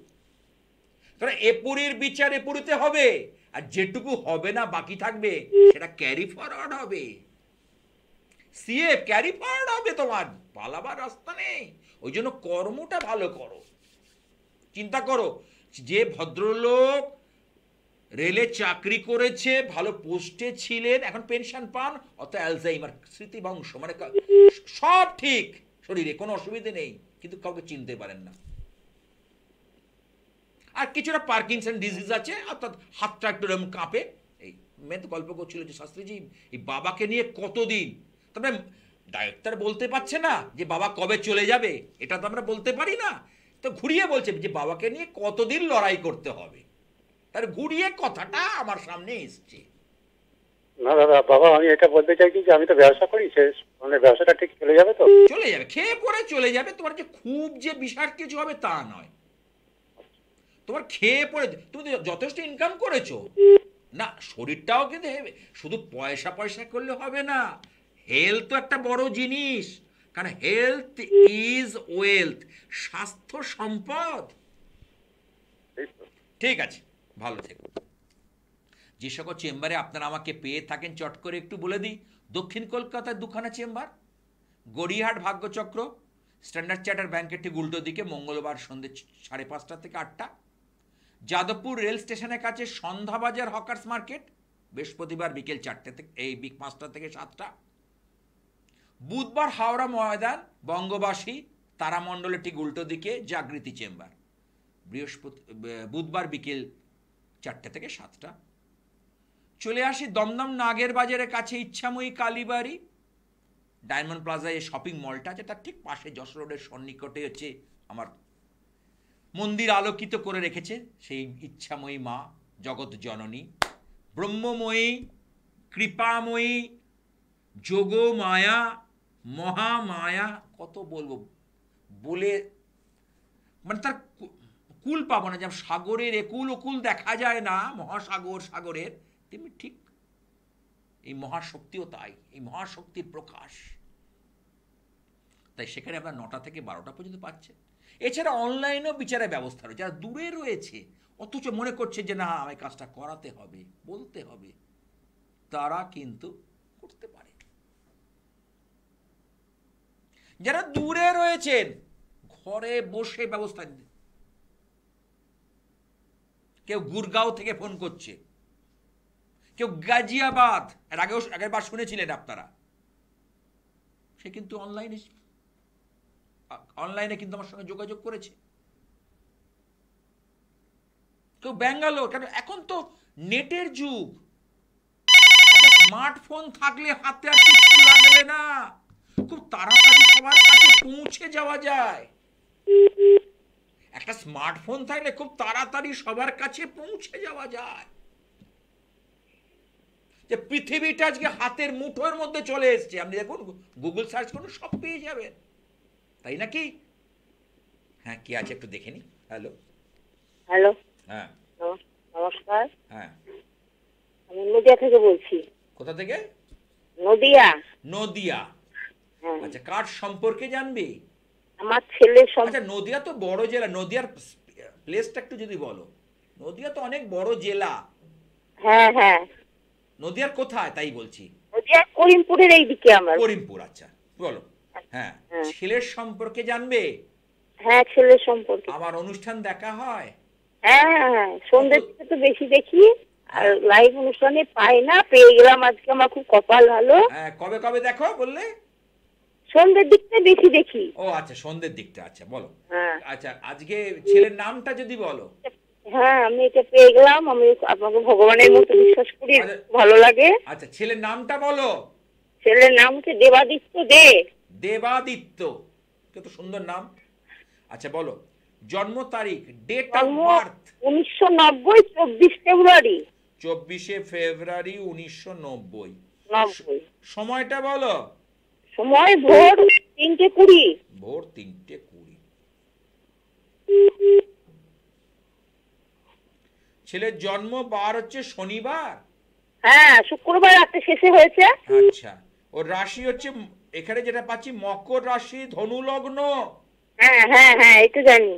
কারণ এপুরির বিচার এপুরিতে হবে, আর যেটুকু হবে না বাকি থাকবে, সেটা ক্যারি ফরওয়ার্ড হবে, সিএফ ক্যারি ফরওয়ার্ড হবে, তোমার পালাবার রাস্তা নেই। ওই জন্য কর্মটা ভালো করো। চিন্তা করো, যে ভদ্রলোক রেলে চাকরি করেছে, ভালো পোস্টে ছিলেন, এখন পেনশন পান, অত অ্যালজাইমার, স্মৃতিভ্রংশ, মানে সব ঠিক, শরীরে কোনো অসুবিধে নেই, কিন্তু কাউকে চিনতে পারেন না। আর কিছুটা পার্কিনসন ডিজিজ আছে, অর্থাৎ হাতটা একটু এরকম কাঁপে। এই মেয়ে তো গল্প করছিল যে শাস্ত্রীজি এই বাবাকে নিয়ে কতদিন, তবে ডাক্তার বলতে পারছে না যে বাবা কবে চলে যাবে, এটা তো আমরা বলতে পারি না, তো ঘুরিয়ে বলছে যে বাবাকে নিয়ে কতদিন লড়াই করতে হবে, তার ঘুরিয়ে কথাটা আমার সামনে এসছে। না দাদা, বাবা আমি এটা বলতে চাইছি যে আমি তো ব্যবসা করি, শেষ মানে ব্যবসাটা ঠিক চলে যাবে তো? চলে যাবে, খেয়ে পরে চলে যাবে, তোমার যে খুব যে বিশাল কিছু হবে তা নয়। তোমার খেয়ে পড়ে, তুমি তো যথেষ্ট ইনকাম করেছো না, শরীরটাও কিন্তু শুধু পয়সা পয়সা করলে হবে না, হেলথ তো একটা বড় জিনিস। কারণ হেলথ ইজ ওয়েলথ, স্বাস্থ্য সম্পদ। এই তো। ঠিক আছে, ভালো থেকো। যে সকল চেম্বারে আপনারা আমাকে পেয়ে থাকেন, চট করে একটু বলে দিই। দক্ষিণ কলকাতায় 2খানা চেম্বার, গড়িয়াহাট ভাগ্যচক্র, স্ট্যান্ডার্ড চার্টার ব্যাংকের ঠিক উল্টো দিকে, মঙ্গলবার সন্ধ্যে 5:30 থেকে 8টা। যাদবপুর রেল স্টেশনের কাছে সন্ধ্যাবাজার হকার্স মার্কেট, বৃহস্পতিবার বিকেল 4টে থেকে 5টা থেকে 7টা। বুধবার হাওড়া ময়দান, বঙ্গবাসী তারামণ্ডলের ঠিক উল্টো দিকে, জাগৃতি চেম্বার, বুধবার বিকেল 4টে থেকে 7টা। চলে আসি দমদম নাগের বাজারের কাছে ইচ্ছাময়ী কালীবাড়ি, ডায়মন্ড প্লাজায় শপিং মলটা আছে, তার ঠিক পাশে যশোর রোডের সন্নিকটে হচ্ছে আমার মন্দির, আলোকিত করে রেখেছে সেই ইচ্ছাময়ী মা, জগৎ জননী, ব্রহ্মময়ী, কৃপাময়ী, যোগমায়া, মহামায়া, কত বলবো, বলে মানে তার কুল পাবো না। যেমন সাগরের একুল ওকুল দেখা যায় না, মহাসাগর সাগরের, তেমনি ঠিক এই মহাশক্তিও তাই, এই মহাশক্তির প্রকাশ। তাই সেখানে আপনার 9টা থেকে 12টা পর্যন্ত পাচ্ছেন। এছাড়া অনলাইনেও বিচারের ব্যবস্থা রয়েছে। যারা দূরে রয়েছে, অথচ মনে করছে যে না আমায় কাজটা করাতে হবে, বলতে হবে, তারা কিন্তু করতে পারে। যারা দূরে রয়েছেন, ঘরে বসে ব্যবস্থা নিতে, কেউ গুরগাঁও থেকে ফোন করছে, কেউ গাজিয়াবাদ, এর আগের বার শুনেছিলেন আপনারা, সে কিন্তু অনলাইনে কিন্তু আমার সঙ্গে যোগাযোগ করেছে। কেউ ব্যাঙ্গালোর, কারণ এখন তো নেটের যুগ, স্মার্টফোন থাকলে হাতে আর কিছু লাগবে না, খুব তাড়াতাড়ি সবার কাছে পৌঁছে যাওয়া যায়। একটা স্মার্টফোন থাকলে খুব তাড়াতাড়ি সবার কাছে পৌঁছে যাওয়া যায়। যে পৃথিবীটা আজকে হাতের মুঠোর মধ্যে চলে এসছে, আপনি দেখুন গুগল সার্চ করুন, সব পেয়ে যাবেন, তাই নাকি? হ্যাঁ, কি আছে একটু দেখে নি। হ্যালো। হ্যালো, হ্যাঁ নমস্কার, হ্যাঁ, আমি নদিয়া থেকে বলছি। কোথা থেকে? নদিয়া। নদিয়া। হ্যাঁ, আচ্ছা, কার সম্পর্কে জানবি? আমার ছেলে আচ্ছা, নদিয়া তো বড় জেলা, নদিয়ার প্লেসটা একটু যদি বলো। নদিয়া তো অনেক বড় জেলা। হ্যাঁ হ্যাঁ, নদিয়ার কোথায় তাই বলছি? নদিয়া করিমপুরের এইদিকে আমার। করিমপুর। আচ্ছা, বলো। হ্যাঁ, হ্যাঁ। ছেলের সম্পর্কে জানবে? হ্যাঁ, ছেলের সম্পর্কে। আমার অনুষ্ঠান দেখা হয়। হ্যাঁ হ্যাঁ হ্যাঁ, সন্ধ্যের থেকে তো বেশি দেখি, আর লাইভ অনুষ্ঠানে পাই না, পেয়ে গেলাম আজকে, আমার খুব কপাল ভালো। হ্যাঁ, কবে কবে দেখো বললে? সন্ধ্যের দিকটা বেশি দেখি। ও আচ্ছা, সন্ধ্যের দিকটা। আচ্ছা, বলো। হ্যাঁ আচ্ছা, আজকে ছেলের নামটা যদি বলো। হ্যাঁ, আমি এটা পেয়ে গেলাম, আমি আপনাকে ভগবানের মতো বিশ্বাস করি, আচ্ছা। ভালো লাগে। আচ্ছা, ছেলের নামটা বলো। ছেলের নাম হচ্ছে দেবাদিত্য দে। দেবাদিত্য, কত সুন্দর নাম। আচ্ছা, বলো জন্ম তারিখ, ডেট অফ জন্ম বার্থ। 1990, 24 ফেব্রুয়ারি। 24শে ফেব্রুয়ারি 1990। 90। সময়টা বলো। সময় ভোর 3:20। ভোর 3:20। ছেলের জন্ম বার হচ্ছে শনিবার। হ্যাঁ, শুক্রবার রাতে শেষে হয়েছে। আচ্ছা, ওর রাশি হচ্ছে এখানে যেটা পাচ্ছি মকর রাশি, ধনু লগ্ন। হ্যাঁ হ্যাঁ হ্যাঁ, এটা জানি।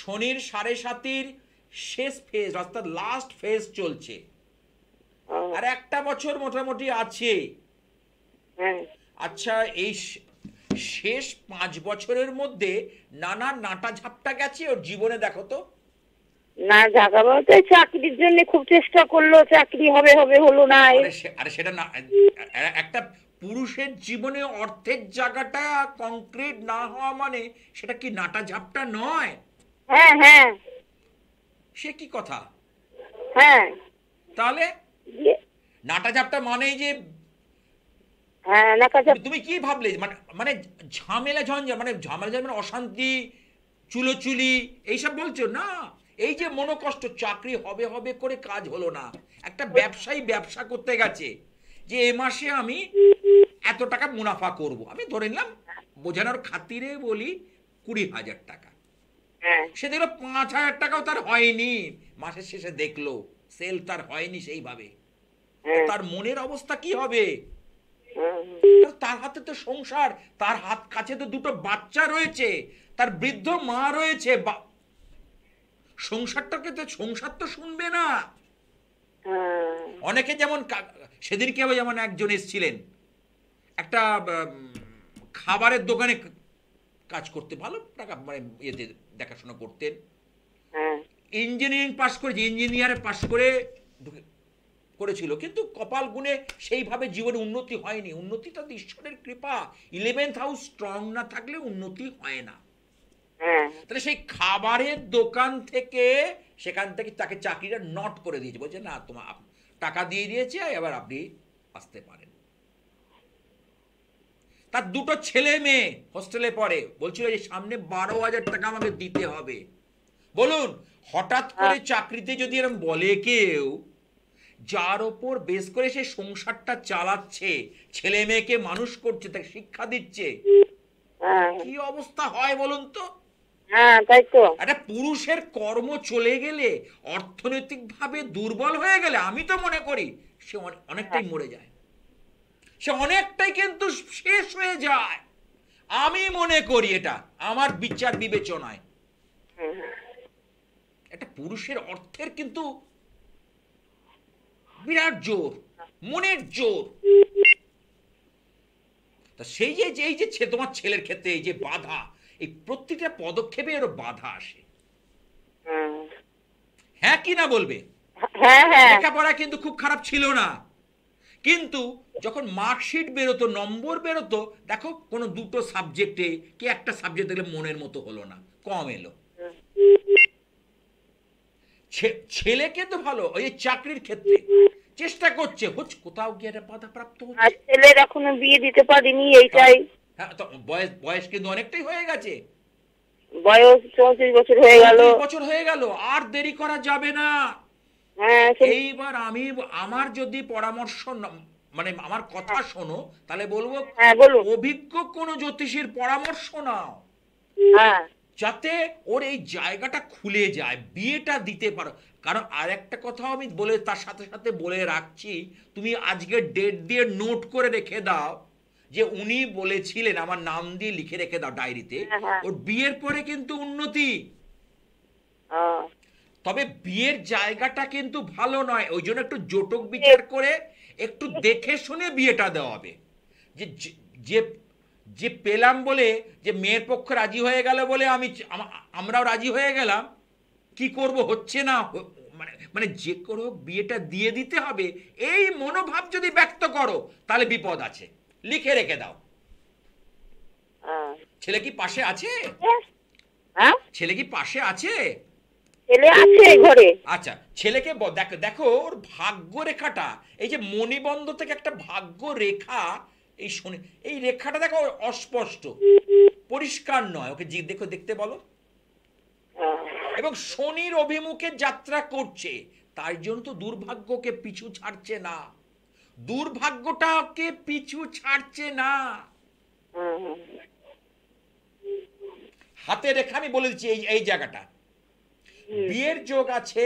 শনির 7.5 শেষ ফেজ, অর্থাৎ লাস্ট ফেজ চলছে, ও, আর একটা বছর মোটামুটি আছে। হ্যাঁ আচ্ছা, এই শেষ 5 বছরের মধ্যে নানা নাটা ঝাপটা গেছে ওর জীবনে, দেখো তো। না, ঢাকা বলতে চাকরির জন্য খুব চেষ্টা করলো, চাকরি হবে হবে, হলো না। আরে সেটা না, একটা পুরুষের জীবনে অর্থের জায়গাটা কংক্রিট না হওয়া মানে সেটা কি নাটা ঝাপটা নয়? হ্যাঁ হ্যাঁ সে কি কথা? হ্যাঁ, তাহলে নাটা ঝাপটা মানেই যে হ্যাঁ, তুমি কি ভাবলে, মানে মানে ঝামেলা ঝঞ্ঝা, মানে ঝামেলা ঝঞ্ঝা মানে অশান্তি, চুলোচুলি এইসব বলছো না? এই যে মনোকষ্ট, চাকরি হবে হবে করে কাজ হলো না, একটা ব্যবসায়ী ব্যবসা করতে গেছে যে এ মাসে আমি এত টাকা মুনাফা করব, আমি ধরে নিলাম বোঝানোর খাতিরে বলি 20,000 টাকা, হ্যাঁ সে দেখলো 5,000 টাকাও তার হয়নি, মাসের শেষে দেখলো সেল তার হয়নি সেইভাবে, হ্যাঁ তার মনের অবস্থা কি হবে? হ্যাঁ, তার হাতে তো সংসার, তার হাত কাছে তো দুটো বাচ্চা রয়েছে, তার বৃদ্ধ মা রয়েছে, সংসারটাকে তো, সংসার তো শুনবে না। হ্যাঁ। অনেকে যেমন সেদিনকে যেমন একজন এসেছিলেন, একটা খাবারের দোকানে কাজ করতে, ভালো টাকা মানে ইয়েতে দেখাশোনা করতেন, হ্যাঁ ইঞ্জিনিয়ারিং পাশ করেছে, ইঞ্জিনিয়ারে পাশ করে করেছিল, কিন্তু কপাল গুণে সেইভাবে জীবনে উন্নতি হয়নি। উন্নতিটা তো ঈশ্বরের কৃপা, 11th হাউস স্ট্রং না থাকলে উন্নতি হয় না। হ্যাঁ তাহলে সেই খাবারের দোকান থেকে, সেখান থেকে তাকে চাকরিটা নট করে দিয়েছে, বলছে না তোমার টাকা দিয়ে দিয়েছে, এবার আপনি আসতে পারেন। তার দুটো ছেলে মেয়ে হোস্টেলে পড়ে, বলছিল যে সামনে 12,000 টাকা আমাকে দিতে হবে। বলুন, হঠাৎ করে চাকরিতে যদি এরকম বলে কেউ, যার ওপর বেশ করে সে সংসারটা চালাচ্ছে, ছেলে মেয়েকে মানুষ করছে, তাকে শিক্ষা দিচ্ছে, হ্যাঁ, কি অবস্থা হয় বলুন তো? হ্যাঁ, তাই তো। একটা পুরুষের কর্ম চলে গেলে, অর্থনৈতিকভাবে দুর্বল হয়ে গেলে, আমি তো মনে করি সে অনেকটাই মরে যায়, সে অনেকটাই কিন্তু শেষ হয়ে যায়। আমি মনে করি, এটা আমার বিচার বিবেচনায়, একটা পুরুষের অর্থের কিন্তু বিরাট জোর, মনের জোর। তা সেই যে এই যে তোমার ছেলের ক্ষেত্রে এই যে বাধা, এই প্রত্যেকটা পদক্ষেপে এর বাধা আসে। হ্যাঁ কি না বলবে? হ্যাঁ হ্যাঁ, লেখাপড়া কিন্তু খুব খারাপ ছিল না, কিন্তু যখন মার্কশিট বেরোতো, নম্বর বেরোতো, দেখো কোনো দুটো সাবজেক্টে কি একটা সাবজেক্ট দেখলে মনের মতো হলো না, কম এলো, ছেলে কিন্তু ভালো, ওই যে চাকরির ক্ষেত্রে চেষ্টা করছে, হচ্ছে কোথাও গিয়ে একটা বাধা প্রাপ্ত আর হচ্ছে। ছেলের এখনো বিয়ে দিতে পারিনি, এইটাই। হ্যাঁ, তো বয়স বয়স কিন্তু অনেকটাই হয়ে গেছে, বয়স 34 বছর হয়ে গেল। 34 বছর হয়ে গেল, আর দেরি করা যাবে না। হ্যাঁ এইবার আমার যদি পরামর্শ মানে আমার কথা শোনো, তাহলে বলবো হ্যাঁ বলুন। অভিজ্ঞ কোন জ্যোতিষীর পরামর্শ নাও, হ্যাঁ যাতে ওর এই জায়গাটা খুলে যায়, বিয়েটা দিতে পারো। কারণ আর একটা কথা আমি বলে তার সাথে সাথে বলে রাখছি, তুমি আজকে ডেট দিয়ে নোট করে রেখে দাও যে উনি বলেছিলেন, আমার নাম দিয়ে লিখে রেখে দাও ডায়েরিতে, হ্যাঁ। ওর বিয়ের পরে কিন্তু উন্নতি। হ্যাঁ। তবে বিয়ের জায়গাটা কিন্তু ভালো নয়, ওই জন্য একটু জটক বিচার করে একটু দেখে শুনে বিয়েটা দেওয়া হবে। যে যে যে পেলাম বলে যে মেয়ের পক্ষ রাজি হয়ে গেল বলে আমরাও রাজি হয়ে গেলাম, কি করব, হচ্ছে না, মানে মানে যে করো বিয়েটা দিয়ে দিতে হবে, এই মনোভাব যদি ব্যক্ত করো তাহলে বিপদ আছে, লিখে রেখে দাও। হ্যাঁ। ছেলে কি পাশে আছে? হ্যাঁ ছেলে কি পাশে আছে? ছেলে আছে ঘরে। আচ্ছা, ছেলেকে দেখো দেখো ওর ভাগ্য রেখাটা, এই যে মণিবন্ধ থেকে একটা ভাগ্য রেখা, এই শনি, এই রেখাটা দেখো অস্পষ্ট, পরিষ্কার নয়, ওকে দেখো, দেখতে বলো। হ্যাঁ। এবং শনির অভিমুখে যাত্রা করছে, তার জন্য তো দুর্ভাগ্যকে পিছু ছাড়ছে না, দুর্ভাগ্যটাকে পিছু ছাড়ছে না। হ্যাঁ। হাতে রেখা আমি বলে দিচ্ছি, এই জায়গাটা বিয়ের যোগ আছে,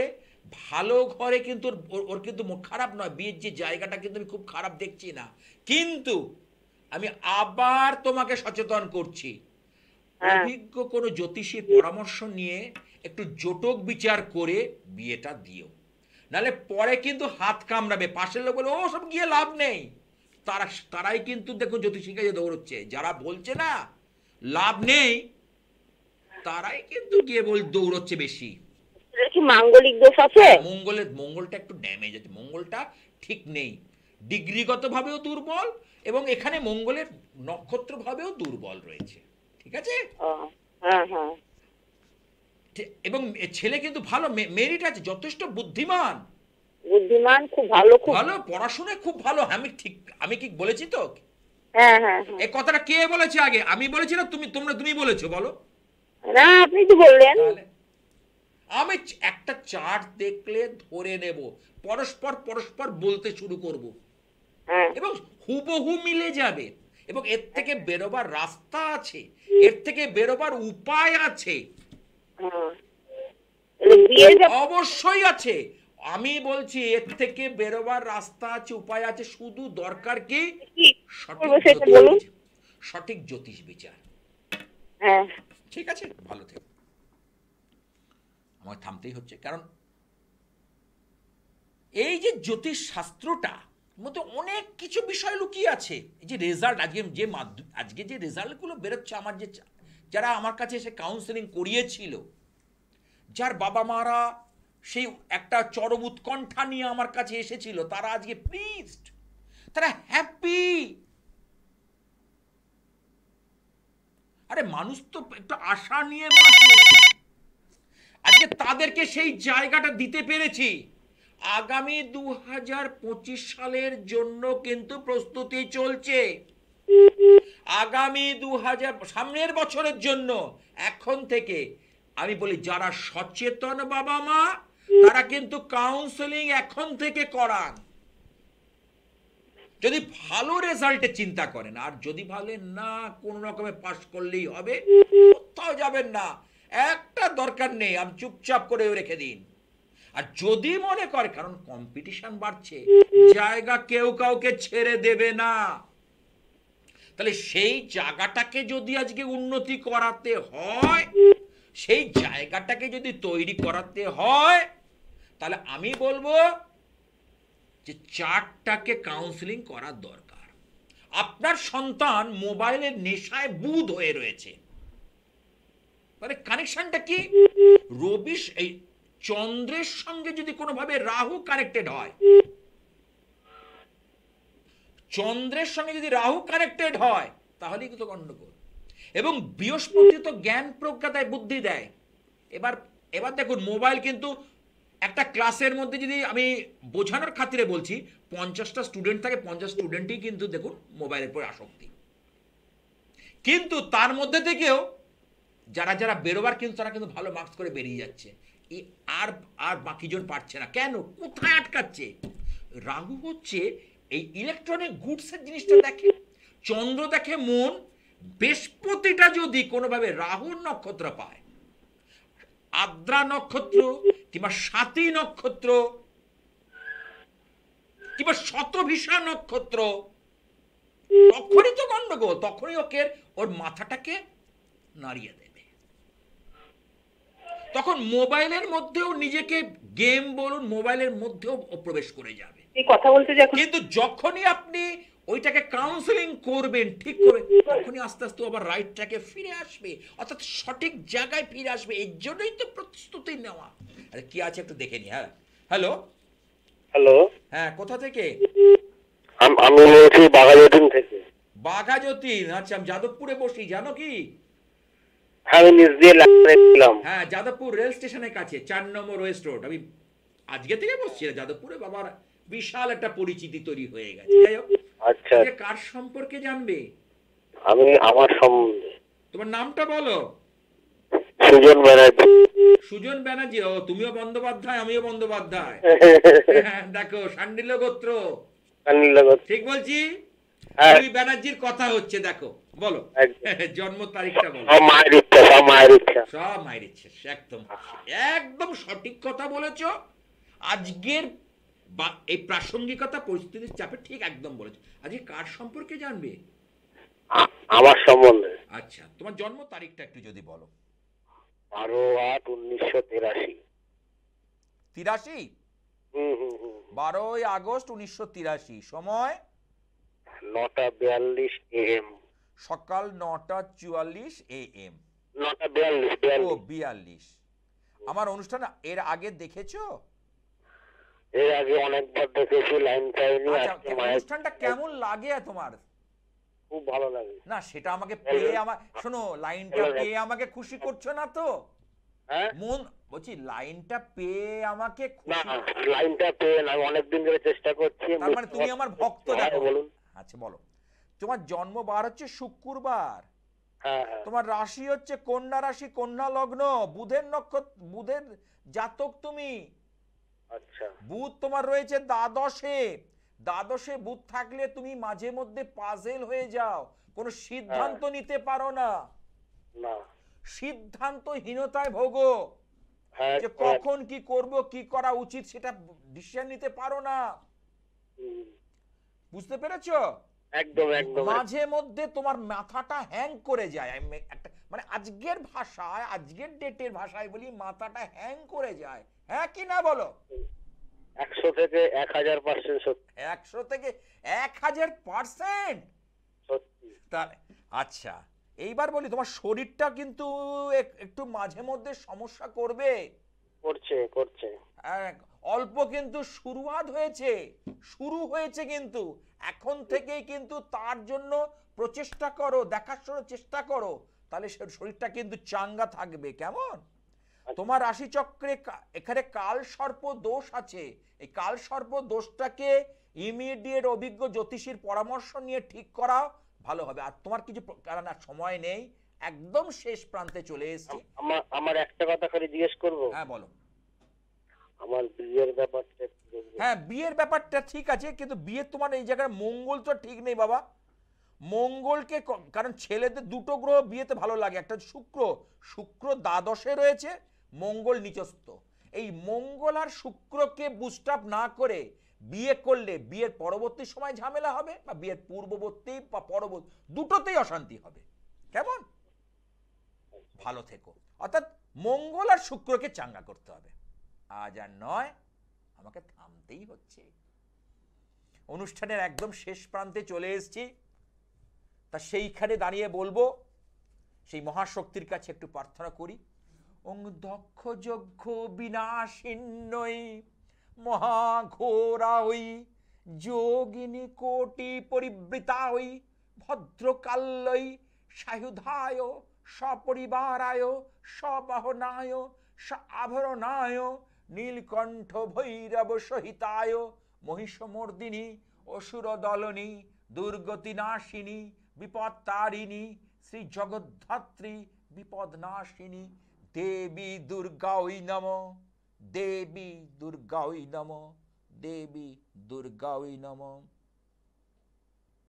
ভালো ঘরে, কিন্তু ওর কিন্তু খারাপ নয়, বিয়ের যে জায়গাটা কিন্তু আমি খুব খারাপ দেখছি না। কিন্তু আমি আবার তোমাকে সচেতন করছি, অভিজ্ঞ কোনো জ্যোতিষীর পরামর্শ নিয়ে একটু জটক বিচার করে বিয়েটা দিও, নাহলে পরে কিন্তু হাত কামড়াবে, পাশের লোক বলে ও সব গিয়ে লাভ নেই। তারাই কিন্তু দেখো জ্যোতিষীর কাছে দৌড়চ্ছে, যারা বলছে না লাভ নেই, তারাই কিন্তু গিয়ে দৌড়চ্ছে বেশি। কি মাঙ্গলিক দোষ আছে? মঙ্গলটা একটু ড্যামেজ আছে, মঙ্গলটা ঠিক নেই, ডিগ্রিগত ভাবেও দুর্বল, এবং এখানে মঙ্গলের নক্ষত্র ভাবেও দুর্বল রয়েছে, ঠিক আছে? হ্যাঁ হ্যাঁ। এবং ছেলে কিন্তু ভালো মেরিট আছে, যথেষ্ট বুদ্ধিমান, বুদ্ধিমান, খুব ভালো, খুব ভালো পড়াশোনায় খুব ভালো। আমি কি বলেছি তো? হ্যাঁ হ্যাঁ। এই কথাটা কে বলেছে আগে, আমি বলেছি না তুমি বলেছো? বলো না, আপনি তো বললেন। তাহলে আমি একটা চার্ট দেখলে ধরে নেব, পরস্পর পরস্পর বলতে শুরু করব, এবং হুবহু মিলে যাবে, এবং এর থেকে বেরোবার রাস্তা আছে, এর থেকে বেরোবার উপায় আছে, অবশ্যই আছে। আমি বলছি এর থেকে বেরোবার রাস্তা আছে, উপায় আছে, শুধু দরকার কি সঠিক জ্যোতিষ বিচার। ঠিক আছে, ভালো থেকো। আমার থামতেই হচ্ছে, কারণ এই যে জ্যোতিষ শাস্ত্রটা মধ্যে অনেক কিছু বিষয় লুকিয়ে আছে। এই যে রেজাল্ট আজকে যে রেজাল্টগুলো বেরোচ্ছে, আমার যারা আমার কাছে এসে কাউন্সেলিং করিয়েছিল, যার বাবা মারা সেই একটা চরম উৎকণ্ঠা নিয়ে আমার কাছে এসেছিল, তারা আজকে প্লিজড, তারা হ্যাপি। আরে মানুষ তো একটু আশা নিয়ে বাঁচে, আজকে তাদেরকে সেই জায়গাটা দিতে পেরেছি। আগামী 2025 সালের জন্য কিন্তু প্রস্তুতি চলছে, আগামী সামনের বছরের জন্য এখন থেকে আমি বলি, যারা সচেতন বাবা মা তারা কিন্তু কাউন্সেলিং এখন থেকে করান, যদি ভালো রেজাল্টে চিন্তা করেন। আর যদি ভালো না, কোন রকমে পাস করলেই হবে, কোথাও যাবেন না, একটা দরকার নেই, আপনি চুপচাপ করে রেখে দিন। আর যদি মনে করে, কারণ কম্পিটিশন বাড়ছে, জায়গা কেউ কাউকে ছেড়ে দেবে না, তাহলে সেই জায়গাটাকে যদি আজকে উন্নতি করাতে হয়, সেই জায়গাটাকে যদি তৈরি করাতে হয়, তাহলে আমি বলবো যে চারটাকে কাউন্সেলিং করার দরকার। আপনার সন্তান মোবাইলের নেশায় বুঁদ হয়ে রয়েছে, মানে কানেকশনটা কি, রবি এই চন্দ্রের সঙ্গে যদি কোনোভাবে রাহু কানেক্টেড হয়, চন্দ্রের সঙ্গে যদি রাহু কানেক্টেড হয়, তাহলেই কিন্তু গন্ডগোল। এবং বৃহস্পতি তো জ্ঞান প্রজ্ঞাতায় বুদ্ধি দেয়। এবার দেখুন, মোবাইল কিন্তু একটা ক্লাসের মধ্যে যদি আমি বোঝানোর খাতিরে বলছি 50টা স্টুডেন্ট থাকে, 50 স্টুডেন্টই কিন্তু দেখুন মোবাইলের উপর আসক্তি। কিন্তু তার মধ্যে থেকেও যারা যারা বেরোবার কিন্তু তারা কিন্তু ভালো মার্কস করে বেরিয়ে যাচ্ছে। আর আর বাকিজন পারছে না কেন? কোথায় আটকাচ্ছে? রাহু হচ্ছে এই ইলেকট্রনিক গুডসের জিনিসটা দেখে, চন্দ্র দেখে মন। বৃহস্পতিটা যদি কোনোভাবে রাহুর নক্ষত্র পায়, আদ্রা নক্ষত্র কিংবা স্বাতী নক্ষত্র কিংবা শতভিষা নক্ষত্র, তখনই তো গন্ডগোল, তখনই ওর মাথাটাকে নাড়িয়ে দেবে। তখন মোবাইলের মধ্যেও নিজেকে গেম বলুন, মোবাইলের মধ্যেও ও প্রবেশ করে যাবে। এই কথা বলতে যে এখন কিন্তু যখনই আপনি ওইটাকে কাউন্সেলিং করবেন, ঠিক করবেন, তখনই আস্তে আস্তে আবার রাইট ট্র্যাকে ফিরে আসবে, অর্থাৎ সঠিক জায়গায় ফিরে আসবে। এর জন্যই তো প্রস্তুতি নেওয়া। আরে কি আছে একটু দেখে নি। হ্যাঁ, হ্যালো হ্যালো, হ্যাঁ, কোথা থেকে? আমি বলছি বাঘাযতীন থেকে। বাঘাযতীন, আচ্ছা। আমি যাদবপুরে বসি, জানো কি? হ্যাঁ, আমি নিজ দিয়ে লাগলাম। হ্যাঁ, যাদবপুর রেল স্টেশনের কাছে 4 নম্বর ওয়েস্ট রোড। আমি আজকে থেকে বসছি যাদবপুরে। বাবার বিশাল একটা পরিচিতি তৈরি হয়ে গেছে। যাই হোক, আচ্ছা, আজকে কার সম্পর্কে জানবে? আমি আমার সম্বন্ধে। তোমার নামটা বলো। সুজন ব্যানার্জি। সুজন ব্যানার্জি। ও, তুমিও বন্দ্যোপাধ্যায়, আমিও বন্দ্যোপাধ্যায়। হ্যাঁ, দেখো, শান্ডিল্য গোত্র। ঠিক বলছি? হ্যাঁ। দুই ব্যানার্জির কথা হচ্ছে, দেখো, বলো জন্ম তারিখটা বলো। সব মায়ের ইচ্ছা, সব মায়ের ইচ্ছা। সব মায়ের ইচ্ছে। একদম একদম সঠিক কথা বলেছো। আজকের এই প্রাসঙ্গিকতা পরিস্থিতির চাপে ঠিক একদম বলেছো। আজকে কার সম্পর্কে জানবে? আমার সম্বন্ধে। আচ্ছা, তোমার জন্ম তারিখটা একটু যদি বলো। 12/8/1983। 83? 12ই আগস্ট 1983। সময় 9:42 AM। সকাল 9:44 AM। 9:42। ও, 42। আমার অনুষ্ঠান এর আগে দেখেছো? এর আগে অনেকবার দেখেছি, লাইন পাইনি। আচ্ছা, অনুষ্ঠানটা কেমন লাগে তোমার? খুব ভালো লাগে। না, সেটা আমাকে পেয়ে শোনো, লাইনটা পেয়ে আমাকে খুশি করছো না তো? হ্যাঁ, মন বলছি, লাইনটা পেয়ে আমাকে না, খুশি। লাইনটা পেয়ে না, অনেকদিন ধরে চেষ্টা করছি। তার মানে তুমি আমার ভক্ত। হ্যাঁ, দেখো, বলুন। আচ্ছা বলো। তোমার জন্মবার হচ্ছে শুক্রবার। হ্যাঁ, হ্যাঁ। তোমার রাশি হচ্ছে কন্যা রাশি, কন্যা লগ্ন, বুধের নক্ষত্র, বুধের জাতক তুমি। আচ্ছা। বুধ তোমার রয়েছে দ্বাদশে। দ্বাদশে বুধ থাকলে তুমি মাঝে মধ্যে পাজেল হয়ে যাও, কোনো সিদ্ধান্ত নিতে পারো না, না। সিদ্ধান্তহীনতায় ভোগো, হ্যাঁ, যে কখন কি করব, কি করা উচিত সেটা ডিসিশন নিতে পারো না। বুঝতে পেরেছো? একদম একদম। মাঝে মধ্যে তোমার মাথাটা হ্যাং করে যায়। একটা মানে আজকের ভাষায়, আজকের ডেটের ভাষায় বলি, মাথাটা হ্যাং করে যায়। হ্যাঁ কি না বলো? 100 থেকে 1000% সত্যি। 100 থেকে 1000% সত্যি। তাহলে আচ্ছা, এইবার বলি, তোমার শরীরটা কিন্তু একটু মাঝে মধ্যে সমস্যা করবে। করছে। অল্প কিন্তু শুরুয়াত হয়েছে, শুরু হয়েছে, কিন্তু এখন থেকেই কিন্তু তার জন্য প্রচেষ্টা করো, দেখাশোনার চেষ্টা করো, তাহলে শরীরটা কিন্তু চাঙ্গা থাকবে। কেমন? তোমার রাশিচক্রে এখানে কাল সর্প দোষ আছে। এই কাল সর্প দোষটাকে ইমিডিয়েট অভিজ্ঞ জ্যোতিষীর পরামর্শ নিয়ে ঠিক করা ভালো হবে। আর তোমার কিছু, কারণ আর সময় নেই, একদম শেষ প্রান্তে চলে এসেছি। আমার একটা কথা খালি জিজ্ঞেস করব। হ্যাঁ, বলো। আমার বিয়ের ব্যাপারটা। হ্যাঁ, বিয়ের ব্যাপারটা ঠিক আছে, কিন্তু বিয়ে তোমার এই জায়গায় মঙ্গল তো ঠিক নেই বাবা। মঙ্গলকে, কারণ ছেলেদের দুটো গ্রহ বিয়েতে ভালো লাগে। একটা শুক্র দ্বাদশে রয়েছে, মঙ্গল নিচস্থ। এই মঙ্গল আর শুক্রকে বুস্ট আপ না করে বিয়ে করলে বিয়ের পরবর্তী সময় ঝামেলা হবে, বা বিয়ের পূর্ববর্তী বা পরবর্তী দুটোতেই অশান্তি হবে। কেমন? ভালো থেকো। অর্থাৎ মঙ্গল আর শুক্রকে চাঙ্গা করতে হবে। আজ আর নয়, আমাকে থামতেই হচ্ছে। অনুষ্ঠানের একদম শেষ প্রান্তে চলে এসেছি। তা সেইখানে দাঁড়িয়ে বলবো, সেই মহাশক্তির কাছে একটু প্রার্থনা করি। ওং দক্ষ যজ্ঞ বিনাশিন্নই মহাঘোরাই যোগিনী কোটি পরিবৃতাই ভদ্রকাল্যই সায়ুধায় সপরিবারায় সবাহনায় আভরণায় নীলকণ্ঠ ভৈরব সহিতায় মহিষমর্দিনী অসুর দলনী দুর্গতি নাশিনী বিপত্তারিণী শ্রী জগদ্ধাত্রী বিপদনাশিনী দেবী দুর্গাঐ নমঃ, দেবী দুর্গাঐ নমঃ, দেবী দুর্গাঐ নমঃ।